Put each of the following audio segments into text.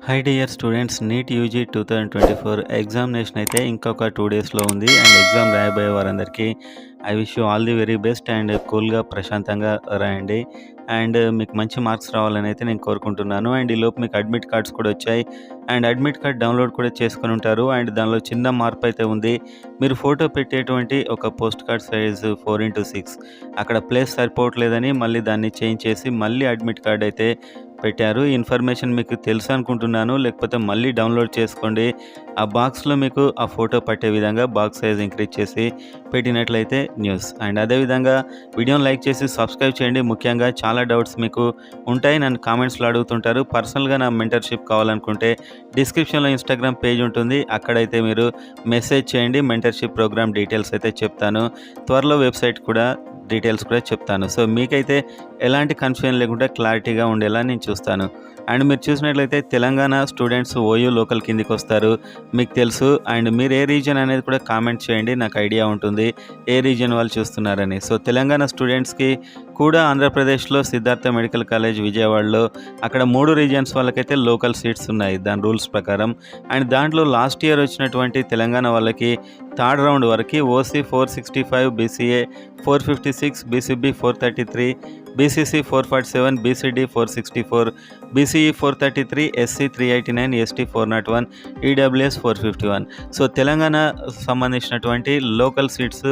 High dear students, NEET UG 2024 examination అయితే ఇంకొక 2 డేస్లో ఉంది. అండ్ ఎగ్జామ్ రాయబోయే వారందరికీ I wish you all the very best. And కూల్గా ప్రశాంతంగా రాయండి. అండ్ మీకు మంచి మార్క్స్ రావాలని అయితే నేను కోరుకుంటున్నాను. అండ్ ఈలోపు మీకు అడ్మిట్ కార్డ్స్ కూడా వచ్చాయి. అండ్ అడ్మిట్ కార్డ్ డౌన్లోడ్ కూడా చేసుకొని ఉంటారు. అండ్ దానిలో చిన్న మార్పు అయితే ఉంది. మీరు ఫోటో పెట్టేటువంటి ఒక పోస్ట్ కార్డ్ సైజు 4x6 అక్కడ ప్లేస్ సరిపోవట్లేదని మళ్ళీ దాన్ని చేంజ్ చేసి మళ్ళీ అడ్మిట్ కార్డ్ అయితే పెట్టారు. ఈ ఇన్ఫర్మేషన్ మీకు తెలుసు అనుకుంటున్నాను. లేకపోతే మళ్ళీ డౌన్లోడ్ చేసుకోండి. ఆ బాక్స్లో మీకు ఆ ఫోటో పట్టే విధంగా బాక్స్ సైజ్ ఇంక్రీజ్ చేసి పెట్టినట్లయితే న్యూస్. అండ్ అదేవిధంగా వీడియోని లైక్ చేసి సబ్స్క్రైబ్ చేయండి. ముఖ్యంగా చాలా డౌట్స్ మీకు ఉంటాయి, నన్ను కామెంట్స్లో అడుగుతుంటారు. పర్సనల్గా నా మెంటర్షిప్ కావాలనుకుంటే డిస్క్రిప్షన్లో ఇన్స్టాగ్రామ్ పేజ్ ఉంటుంది, అక్కడైతే మీరు మెసేజ్ చేయండి. మెంటర్షిప్ ప్రోగ్రామ్ డీటెయిల్స్ అయితే చెప్తాను. త్వరలో వెబ్సైట్ కూడా డీటెయిల్స్ కూడా చెప్తాను. సో మీకైతే ఎలాంటి కన్ఫ్యూజన్ లేకుండా క్లారిటీగా ఉండేలా నేను చూస్తాను. అండ్ మీరు చూసినట్లయితే తెలంగాణ స్టూడెంట్స్ ఓయూ లోకల్ కిందికి వస్తారు, మీకు తెలుసు. అండ్ మీరు ఏ రీజియన్ అనేది కూడా కామెంట్ చేయండి, నాకు ఐడియా ఉంటుంది ఏ రీజియన్ వాళ్ళు చూస్తున్నారని. సో తెలంగాణ స్టూడెంట్స్కి కూడా ఆంధ్రప్రదేశ్లో సిద్ధార్థ మెడికల్ కాలేజ్ విజయవాడలో అక్కడ 3 రీజియన్స్ వాళ్ళకైతే లోకల్ సీట్స్ ఉన్నాయి దాని రూల్స్ ప్రకారం. అండ్ దాంట్లో లాస్ట్ ఇయర్ వచ్చినటువంటి తెలంగాణ వాళ్ళకి థర్డ్ రౌండ్ వరకు OC 465, BCA 456, BCB 433, BCC 447, BCD 464, BCE 433, SC 389, ST 401, EWS 451. So Telangana సంబంధించినటువంటి లోకల్ సీట్స్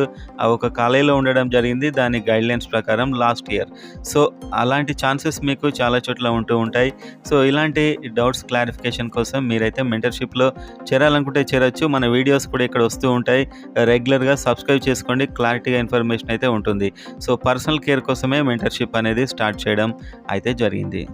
ఒక కాలేజీలో ఉండడం జరిగింది దాని గైడ్లైన్స్ ప్రకారం లాస్ట్ ఇయర్. సో అలాంటి ఛాన్సెస్ మీకు చాలా చోట్ల ఉంటూ ఉంటాయి. సో ఇలాంటి డౌట్స్ క్లారిఫికేషన్ కోసం మీరైతే మెంటర్షిప్లో చేరాలనుకుంటే చేరొచ్చు. మన వీడియోస్ కూడా ఇక్కడ వస్తూ ఉంటాయి, రెగ్యులర్గా సబ్స్క్రైబ్ చేసుకోండి, క్లారిటీగా ఇన్ఫర్మేషన్ అయితే ఉంటుంది. సో పర్సనల్ కేర్ కోసమే మెంటర్షిప్ అనేది స్టార్ట్ చేయడం అయితే జరిగింది.